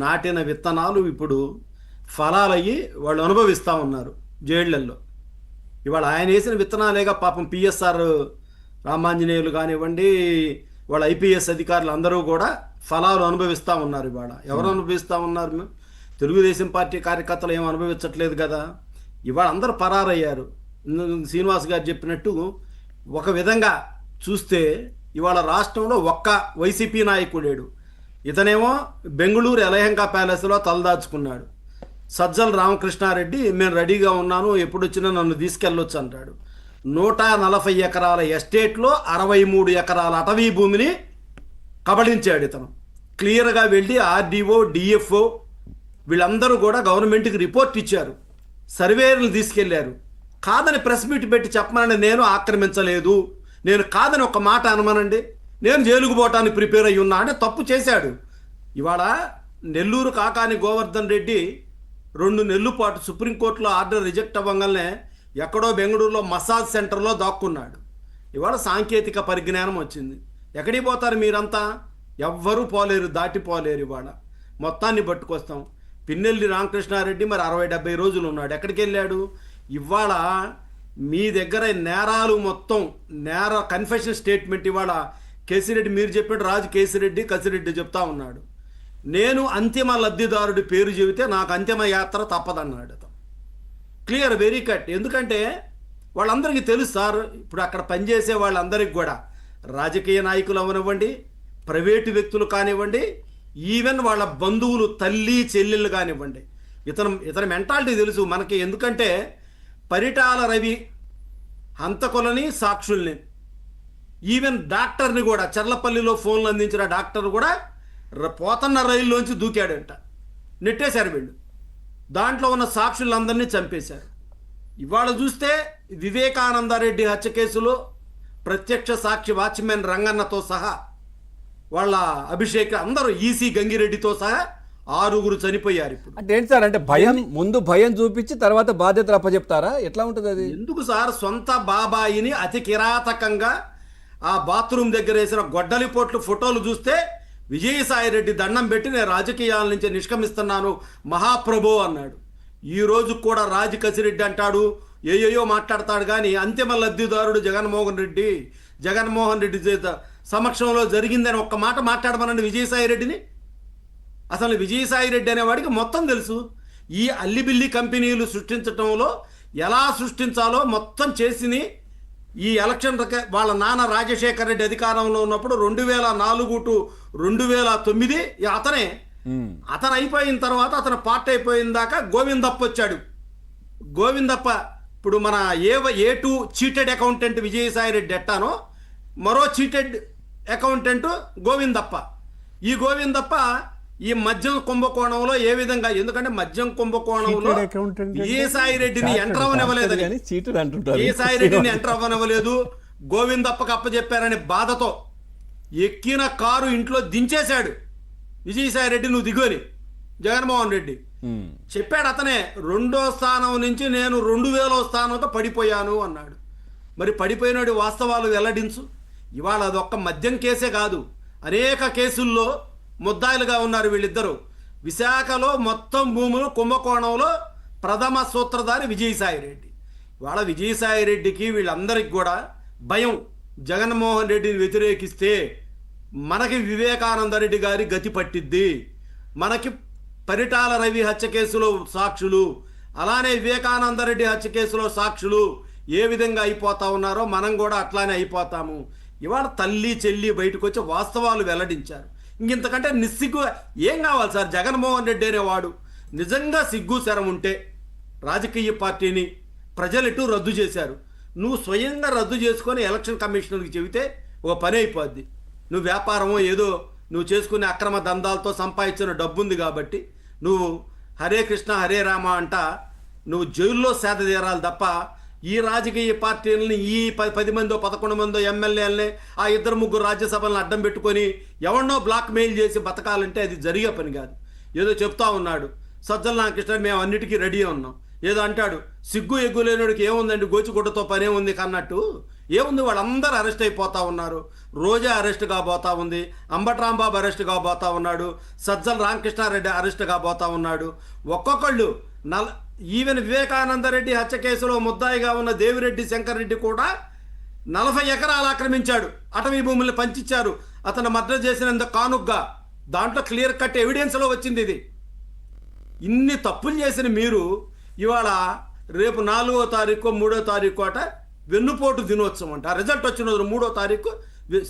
నాటిన విత్తనాలు ఇప్పుడు ఫలాలయ్యి వాళ్ళు అనుభవిస్తూ ఉన్నారు జైళ్లల్లో. ఇవాళ ఆయన వేసిన విత్తనాలేగా పాపం పిఎస్ఆర్ రామాంజనేయులు కానివ్వండి, వాళ్ళ ఐపీఎస్ అధికారులు అందరూ కూడా ఫలాలు అనుభవిస్తూ ఉన్నారు. ఇవాళ ఎవరు అనుభవిస్తూ ఉన్నారు? తెలుగుదేశం పార్టీ కార్యకర్తలు ఏం అనుభవించట్లేదు కదా. ఇవాళ అందరూ పరారయ్యారు. శ్రీనివాస్ గారు చెప్పినట్టు ఒక విధంగా చూస్తే ఇవాళ రాష్ట్రంలో ఒక్క వైసీపీ నాయకుడేడు. ఇతనేమో బెంగళూరు ఎలహంకా ప్యాలెస్లో తలదాచుకున్నాడు. సజ్జల రామకృష్ణారెడ్డి నేను రెడీగా ఉన్నాను, ఎప్పుడు వచ్చినా నన్ను తీసుకెళ్ళొచ్చు అంటాడు. 140 ఎకరాల ఎస్టేట్లో 63 ఎకరాల అటవీ భూమిని కబళించాడు ఇతను. క్లియర్గా వెళ్ళి ఆర్డీఓ, డిఎఫ్ఓ వీళ్ళందరూ కూడా గవర్నమెంట్కి రిపోర్ట్ ఇచ్చారు. సర్వేయర్లు తీసుకెళ్లారు. కాదని ప్రెస్ మీట్ పెట్టి చెప్పమనండి, నేను ఆక్రమించలేదు, నేను కాదని ఒక మాట అనమనండి, నేను జైలుకు పోవటానికి ప్రిపేర్ అయ్యి ఉన్నా అంటే తప్పు చేశాడు. ఇవాళ నెల్లూరు కాకాని గోవర్ధన్ రెడ్డి 2 నెలల పాటు సుప్రీంకోర్టులో ఆర్డర్ రిజెక్ట్ అవ్వగానే ఎక్కడో బెంగళూరులో మసాజ్ సెంటర్లో దాక్కున్నాడు. ఇవాళ సాంకేతిక పరిజ్ఞానం వచ్చింది. ఎక్కడికి పోతారు మీరంతా? ఎవ్వరూ పోలేరు, దాటిపోలేరు. ఇవాళ మొత్తాన్ని పట్టుకొస్తాం. పిన్నెల్లి రామకృష్ణారెడ్డి మరి 60-70 రోజులు ఉన్నాడు, ఎక్కడికి వెళ్ళాడు? ఇవాళ మీ దగ్గర నేరాలు మొత్తం కన్ఫెషన్ స్టేట్మెంట్ ఇవాళ కేసిరెడ్డి మీరు చెప్పాడు, రాజు కేసిరెడ్డి కసిరెడ్డి చెప్తా ఉన్నాడు. నేను అంతిమ లబ్ధిదారుడి పేరు చెబితే నాకు అంతిమ యాత్ర తప్పదన్నాడు. Clear, very cut. ఎందుకంటే వాళ్ళందరికీ తెలుసు సార్, ఇప్పుడు అక్కడ పనిచేసే వాళ్ళందరికీ కూడా రాజకీయ నాయకులు అవనివ్వండి, ప్రైవేటు వ్యక్తులు కానివ్వండి, ఈవెన్ వాళ్ళ బంధువులు తల్లి చెల్లెళ్ళు కానివ్వండి, ఇతని మెంటాలిటీ తెలుసు మనకి. ఎందుకంటే పరిటాల రవి హంతకులని సాక్షుల్ని, ఈవెన్ డాక్టర్ని కూడా, చర్లపల్లిలో ఫోన్లు అందించిన డాక్టర్ కూడా పోతన్న రైల్లోంచి దూకాడంట, నెట్టేశారు వీళ్ళు. దాంట్లో ఉన్న సాక్షులందరినీ చంపేశారు. ఇవాళ చూస్తే వివేకానందరెడ్డి హత్య కేసులో ప్రత్యక్ష సాక్షి వాచ్మెన్ రంగన్నతో సహా వాళ్ళ అభిషేక్ అందరూ, ఈసీ గంగిరెడ్డితో సహా 6 చనిపోయారు. ఇప్పుడు అంటే ఏంటి సార్, అంటే భయం, ముందు భయం చూపించి తర్వాత బాధ్యతలు అప్పచెప్తారా? ఎట్లా ఉంటుంది అది? ఎందుకు సార్? సొంత బాబాయిని అతి కిరాతకంగా ఆ బాత్రూమ్ దగ్గర వేసిన గొడ్డలిపోట్లు ఫోటోలు చూస్తే విజయసాయిరెడ్డి దండం పెట్టి నేను రాజకీయాల నుంచి నిష్క్రమిస్తున్నాను మహాప్రభు అన్నాడు. ఈ రోజు కూడా రాజు కసిరెడ్డి అంటాడు, ఏయో మాట్లాడతాడు, కానీ అంతిమ లబ్ధిదారుడు జగన్మోహన్ రెడ్డి చేత సమక్షంలో జరిగిందని ఒక్క మాట మాట్లాడమనండి విజయసాయిరెడ్డిని. అసలు విజయసాయిరెడ్డి అనేవాడికి మొత్తం తెలుసు. ఈ అల్లిబిల్లి కంపెనీలు సృష్టించటంలో ఎలా సృష్టించాలో మొత్తం చేసిని. ఈ ఎలక్షన్ వాళ్ళ నాన్న రాజశేఖర రెడ్డి అధికారంలో ఉన్నప్పుడు 2004 to 2009 అతను అయిపోయిన తర్వాత అతను పార్ట్ అయిపోయిన దాకా గోవిందప్ప వచ్చాడు. గోవిందప్ప ఇప్పుడు మన A2 చీటెడ్ అకౌంటెంట్ విజయసాయిరెడ్డి ఎట్టానో మరో చీటెడ్ అకౌంటెంట్ గోవిందప్ప. ఈ గోవిందప్ప ఈ మద్యం కుంభకోణంలో ఏ విధంగా, ఎందుకంటే మద్యం కుంభకోణంలో విజయసాయిరెడ్డిని ఎంటర్ అవ్వనివ్వలేదు, విజయసాయిరెడ్డిని ఎంటర్ అవ్వనివ్వలేదు, గోవిందప్పకి అప్పచెప్పారనే బాధతో ఎక్కిన కారు ఇంట్లో దించేశాడు. విజయసాయిరెడ్డి నువ్వు దిగోని జగన్మోహన్ రెడ్డి చెప్పాడు. అతనే 2వ స్థానం నుంచి నేను 2000వ స్థానంతో పడిపోయాను అన్నాడు. మరి పడిపోయినాడు వాస్తవాలు వెల్లడించు. ఇవాళ అదొక్క మద్యం కేసే కాదు, అనేక కేసుల్లో ముద్దాయిలుగా ఉన్నారు వీళ్ళిద్దరూ. విశాఖలో మొత్తం భూములు కుంభకోణంలో ప్రథమ సూత్రధారి విజయసాయిరెడ్డి. వాళ్ళ విజయసాయిరెడ్డికి వీళ్ళందరికీ కూడా భయం. జగన్మోహన్ రెడ్డిని వ్యతిరేకిస్తే మనకి వివేకానందరెడ్డి గారి గతి పట్టిద్ది, మనకి పరిటాల రవి హత్య కేసులో సాక్షులు, అలానే వివేకానందరెడ్డి హత్య కేసులో సాక్షులు ఏ విధంగా అయిపోతా ఉన్నారో మనం కూడా అట్లానే అయిపోతాము. ఇవాళ తల్లి చెల్లి బయటకు వచ్చి వాస్తవాలు వెల్లడించారు. ఇంతకంటే నిస్సిగ్గు ఏం కావాలి సార్? జగన్మోహన్ రెడ్డి అనేవాడు నిజంగా సిగ్గు శరం ఉంటే రాజకీయ పార్టీని ప్రజలెటు రద్దు చేశారు. నువ్వు స్వయంగా రద్దు చేసుకొని ఎలక్షన్ కమిషనర్కి చెబితే ఒక పని అయిపోద్ది. నువ్వు వ్యాపారమో ఏదో నువ్వు చేసుకునే అక్రమ దందాలతో సంపాదించిన డబ్బు ఉంది కాబట్టి నువ్వు హరే కృష్ణ హరే రామ అంట నువ్వు జైల్లో సేద తీరాలి తప్ప ఈ రాజకీయ పార్టీలని ఈ 10 మందో 11 మందో ఎమ్మెల్యేలని ఆ 2-3 రాజ్యసభలను అడ్డం పెట్టుకొని ఎవరినో బ్లాక్ మెయిల్ చేసి బతకాలంటే అది జరిగే పని కాదు. ఏదో చెప్తా ఉన్నాడు సజ్జల రామకృష్ణ, మేము అన్నిటికీ రెడీ ఉన్నాం, ఏదో అంటాడు. సిగ్గు ఎగ్గు లేనుడికి ఏముందండి, గోచిగుడ్డతో పనే ఉంది కన్నట్టు ఏముంది, వాళ్ళందరూ అరెస్ట్ అయిపోతా ఉన్నారు. రోజా అరెస్ట్ కాబోతా ఉంది, అంబటి రాంబాబు అరెస్ట్ కాబోతా ఉన్నాడు, సజ్జల రామకృష్ణారెడ్డి అరెస్ట్ కాబోతా ఉన్నాడు. ఒక్కొక్కళ్ళు ఈవెన్ వివేకానంద రెడ్డి హత్య కేసులో ముద్దాయిగా ఉన్న దేవిరెడ్డి శంకర్ రెడ్డి కూడా 40 ఎకరాలు ఆక్రమించాడు, అటవీ భూముల్ని పంచిచ్చారు అతను మర్డర్ చేసినందుకు కానుగ్గా. దాంట్లో క్లియర్ కట్ ఎవిడెన్స్లో వచ్చింది ఇది. ఇన్ని తప్పులు చేసిన మీరు ఇవాళ రేపు 4వ తారీఖు 3వ తారీఖు అట వెన్నుపోటు దినోత్సవం అంట. ఆ రిజల్ట్ వచ్చిన రోజు 3వ తారీఖు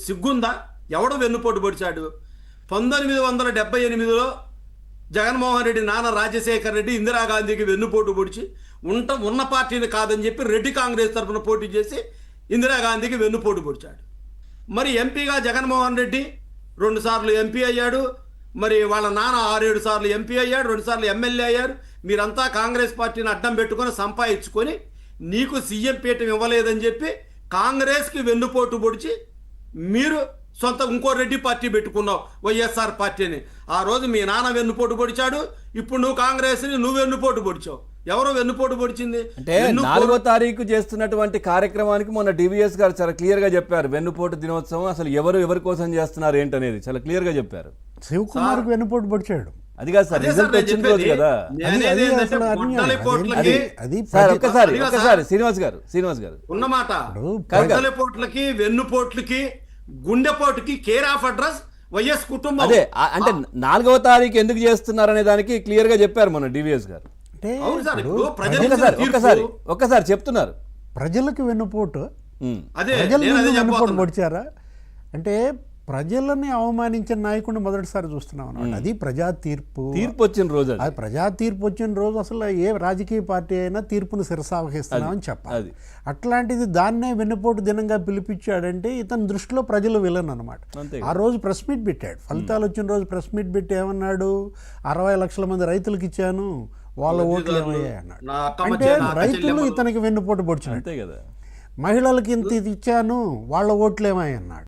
సిగ్గుందా? ఎవడు వెన్నుపోటు పొడిచాడు? 1978లో జగన్మోహన్ రెడ్డి నాన్న రాజశేఖర్ రెడ్డి ఇందిరాగాంధీకి వెన్నుపోటు పొడిచి ఉన్న పార్టీని కాదని చెప్పి రెడ్డి కాంగ్రెస్ తరఫున పోటీ చేసి ఇందిరాగాంధీకి వెన్నుపోటు పొడిచాడు. మరి ఎంపీగా జగన్మోహన్ రెడ్డి 2 సార్లు ఎంపీ అయ్యాడు. మరి వాళ్ళ నాన్న 6-7 సార్లు ఎంపీ అయ్యాడు, 2 సార్లు ఎమ్మెల్యే అయ్యారు. మీరంతా కాంగ్రెస్ పార్టీని అడ్డం పెట్టుకొని సంపాదించుకొని నీకు సీఎం పీఠం ఇవ్వలేదని చెప్పి కాంగ్రెస్కి వెన్నుపోటు పొడిచి మీరు సొంత ఇంకో రెడ్డి పార్టీ పెట్టుకున్నావు, వైఎస్ఆర్ పార్టీని. ఆ రోజు మీ నాన్న వెన్నుపోటు పొడిచాడు, ఇప్పుడు నువ్వు కాంగ్రెస్ని నువ్వు వెన్నుపోటు పొడిచావు. ఎవరో వెన్నుపోటు పొడిచింది అంటే 4వ తారీఖు చేస్తున్నటువంటి కార్యక్రమానికి మొన్న డివిఎస్ గారు చాలా క్లియర్ గా చెప్పారు. వెన్నుపోటు దినోత్సవం అసలు ఎవరి కోసం చేస్తున్నారు ఏంటనేది చాలా క్లియర్ గా చెప్పారు. శివకుమార్ వెన్నుపోటు పొడిచాడు. అది కాదు సార్, రిజల్ట్ వచ్చిన రోజు కదా. సార్ ఒక్కసారి శ్రీనివాస్ గారు ఉన్నమాట. పోట్లకి వెన్నుపోట్లకి గుండెపోటుకి కేర్ ఆఫ్ అడ్రస్ వైఎస్ కుటుంబం. అదే అంటే 4వ తారీఖు ఎందుకు చేస్తున్నారు అనే దానికి క్లియర్ గా చెప్పారు మన డివిఎస్ గారు. ఒక్కసారి చెప్తున్నారు ప్రజలకు వెన్నుపోటు, వెన్నుపోటు పొడిచారా అంటే ప్రజలని అవమానించిన నాయకుడిని మొదటిసారి చూస్తున్నాం అన్నమాట. అది ప్రజా తీర్పు వచ్చిన రోజు, అది ప్రజా తీర్పు వచ్చిన రోజు అసలు ఏ రాజకీయ పార్టీ అయినా తీర్పును శిరసావహిస్తున్నామని చెప్పాలి. అట్లాంటిది దాన్నే వెన్నుపోటు దినంగా పిలిపించాడంటే ఇతని దృష్టిలో ప్రజలు విలన్ అనమాట. ఆ రోజు ప్రెస్ మీట్ పెట్టాడు, ఫలితాలు వచ్చిన రోజు ప్రెస్ మీట్ పెట్టి ఏమన్నాడు, 60 లక్షల మంది రైతులకు ఇచ్చాను, వాళ్ళ ఓట్లు ఏమయ్యాయి అన్నాడు. అంటే రైతులు ఇతనికి వెన్నుపోటు పొడిచాడు. మహిళలకి ఇంత ఇచ్చాను, వాళ్ళ ఓట్లు ఏమయ్యాయి అన్నాడు.